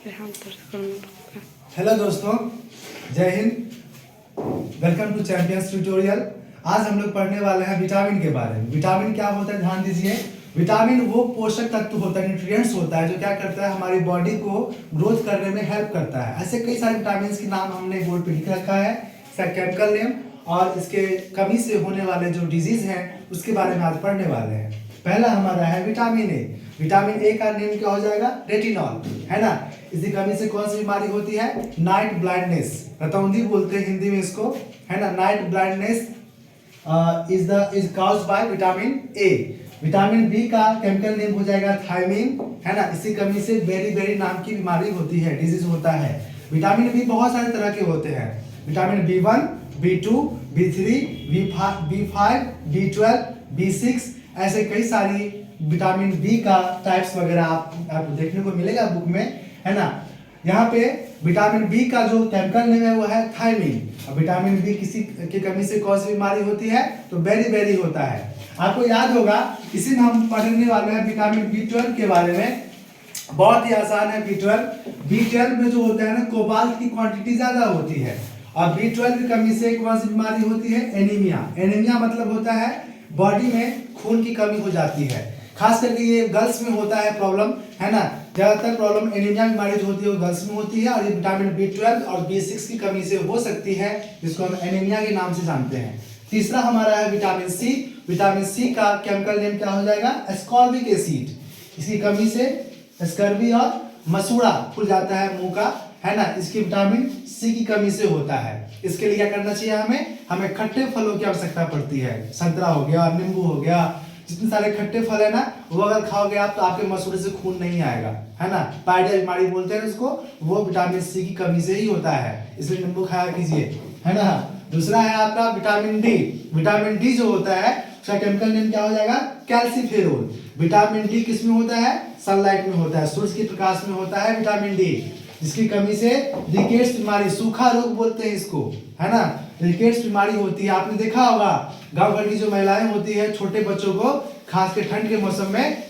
Hello दोस्तों, जय हिंद। Welcome to Champions Tutorial. आज हम लोग पढ़ने वाले हैं विटामिन के बारे में। विटामिन क्या होता है, ध्यान दीजिए। विटामिन वो पोषक तत्व होता है, न्यूट्रिएंट्स होता है, जो क्या करता है, हमारी बॉडी को ग्रोथ करने में हेल्प करता है। ऐसे कई सारे विटामिन के नाम हमने बोर्ड पे लिख रखा है, इसका केमिकल नेम और इसके कमी से होने वाले जो डिजीज हैं उसके बारे में आज पढ़ने वाले हैं। पहला हमारा है विटामिन ए। विटामिन ए का नेम क्या हो जाएगा, रेटिनॉल, है ना। इसकी कमी से कौन सी बीमारी होती है, नाइट ब्लाइंडनेस, रतौंधी बोलते हैं हिंदी में इसको, है ना। Night blindness is caused by vitamin A. Vitamin B का केमिकल नेम हो जाएगा थायमिन, है ना। इसी कमी से बेरी नाम की बीमारी होती है, डिजीज होता है। विटामिन बी बहुत सारे तरह के होते हैं। Vitamin B1, B2, B3, B5, B12, B6, ऐसे कई सारी विटामिन बी का टाइप्स वगैरह आपको देखने को मिलेगा बुक में, है ना। यहाँ पे विटामिन बी का जो केमिकल नेम है वो है थायमिन। और विटामिन बी किसी की कमी से कौन सी बीमारी होती है, तो बेरी होता है। आपको याद होगा, इसी में हम पढ़ने वाले हैं विटामिन B12 के बारे में। बहुत ही आसान है। B12 में जो होता है ना, कोबाल्ट की क्वांटिटी ज्यादा होती है। और B12 की कमी से कौन सी बीमारी होती है, एनीमिया। एनीमिया मतलब होता है बॉडी में खून की कमी हो जाती है। खास करके ये गर्ल्स में होता है प्रॉब्लम, है ना। ज्यादातर प्रॉब्लम एनीमिया बीमारी जो होती है वो गर्ल्स में होती है। और ये विटामिन B12 और B6 की कमी से हो सकती है, जिसको हम एनीमिया के नाम से जानते हैं। तीसरा हमारा है विटामिन सी। विटामिन सी का केमिकल नेम क्या हो जाएगा, एस्कॉर्बिक एसिड। इसकी कमी से स्कर्वी और मसूड़ा फूल जाता है मुंह का, है ना। इसकी विटामिन सी की कमी से होता है। इसके लिए क्या करना चाहिए, हमें खट्टे फलों की आवश्यकता पड़ती है। संतरा हो गया, नींबू हो गया, जितने सारे खट्टे फल है ना, वो अगर खाओगे आप तो आपके मसूड़े से खून नहीं आएगा, है ना। पाइडिया बीमारी बोलते हैं इसको, वो विटामिन सी की कमी से ही होता है। इसलिए नींबू खाया कीजिए, है ना। दूसरा है आपका विटामिन डी। विटामिन डी जो होता है उसका केमिकल नेम क्या हो जाएगा, कैल्सीफेरोल। विटामिन डी किस में होता है, सनलाइट में होता है, सूरज के प्रकाश में होता है विटामिन डी। जिसकी कमी से रिकेट्स बीमारी, सूखा रोग बोलते हैं इसको, है ना। रिकेट्स बीमारी होती है। आपने देखा होगा गांव घर की जो महिलाएं होती है, छोटे बच्चों को खास के ठंड के मौसम में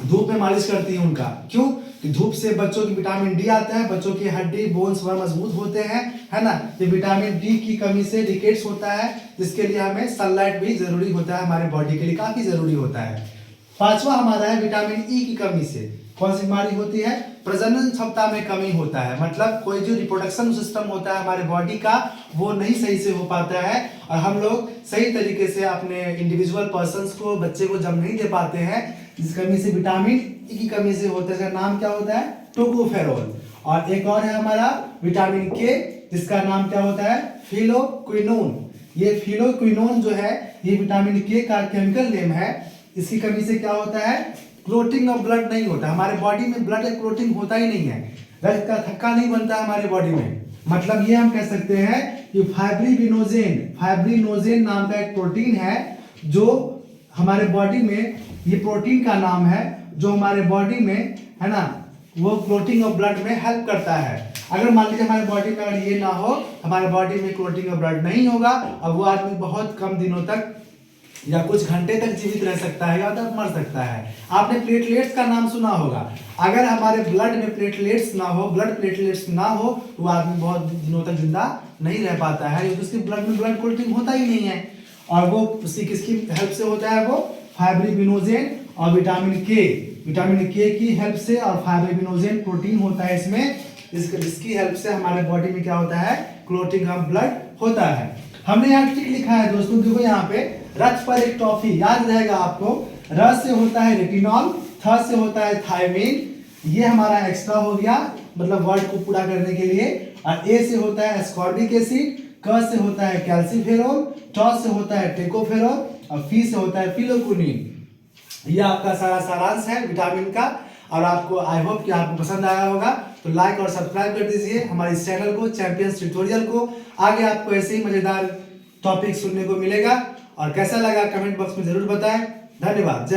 धूप में मालिश करती है उनका। क्यों कि धूप से बच्चों की विटामिन डी आता है, बच्चों की हड्डी बोन्स वह मजबूत होते हैं, है ना। ये विटामिन डी की कमी से रिकेट्स होता है, जिसके लिए हमें सनलाइट भी जरूरी होता है, हमारे बॉडी के लिए काफी जरूरी होता है। पांचवा हमारा है विटामिन ई की कमी से कौन सी बीमारी होती है, प्रजनन क्षमता में कमी होता है। मतलब कोई जो रिप्रोडक्शन सिस्टम होता है हमारे बॉडी का, वो नहीं सही से हो पाता है। और हम लोग सही तरीके से अपने इंडिविजुअल पर्सन्स को, बच्चे को जन्म नहीं दे पाते हैं, जिस कमी से विटामिन ई की कमी से होता है। इसका नाम क्या होता है, टोकोफेरोल। और एक और है हमारा विटामिन के, जिसका नाम क्या होता है, फिलोक्विनोन। ये फिलोक्विनोन जो है, ये विटामिन के का केमिकल नेम है। इसकी कमी से क्या होता है, क्लोटिंग ऑफ ब्लड नहीं होता। हमारे बॉडी में ब्लड का क्लोटिंग होता ही नहीं है, रक्त का थक्का नहीं बनता है हमारे बॉडी में। मतलब ये हम कह सकते हैं कि फाइब्रिनोजेन नाम का एक प्रोटीन है, जो हमारे बॉडी में, ये प्रोटीन का नाम है, जो हमारे बॉडी में, है ना, वो क्लोटिंग ऑफ ब्लड में हेल्प करता है। अगर मान लीजिए हमारे बॉडी में अगर ये ना हो, हमारे बॉडी में क्लोटिंग ऑफ ब्लड नहीं होगा, और वो आदमी बहुत कम दिनों तक या कुछ घंटे तक जीवित रह सकता है या तक मर सकता है। आपने प्लेटलेट्स का नाम सुना होगा। अगर हमारे ब्लड में प्लेटलेट्स ना हो, ब्लड प्लेटलेट्स ना हो, तो आदमी बहुत दिनों तक जिंदा नहीं रह पाता है, क्योंकि उसके ब्लड में ब्लड क्लोटिंग होता ही नहीं है। और वो किसकी हेल्प से होता है, वो फाइब्रिनोजेन और विटामिन के की हेल्प से। और फाइब्रिनोजेन प्रोटीन होता है इसमें, इसकी हेल्प से हमारे बॉडी में क्या होता है, क्लोटिंग ऑफ ब्लड होता है। हमने यहाँ ठीक लिखा है दोस्तों, देखो यहाँ पे, रथ पर एक टॉफी, याद रहेगा आपको। र से होता है रेटिनॉल, थ से होता है थायमिन, ये हमारा एक्स्ट्रा हो गया, मतलब वर्ड को पूरा करने के लिए। और ए से होता है एस्कॉर्बिक एसिड, क से होता है कैल्सीफेरोल, ट से होता है टेकोफेरोल, और फी से होता है फिलोक्विनिन। ये आपका सारा सारांश है विटामिन का। और आपको, आई होप कि आपको पसंद आया होगा, तो लाइक और सब्सक्राइब कर दीजिए हमारे इस चैनल को, चैंपियंस ट्यूटोरियल को। आगे आपको ऐसे ही मजेदार टॉपिक सुनने को मिलेगा। और कैसा लगा कमेंट बॉक्स में जरूर बताएं। धन्यवाद।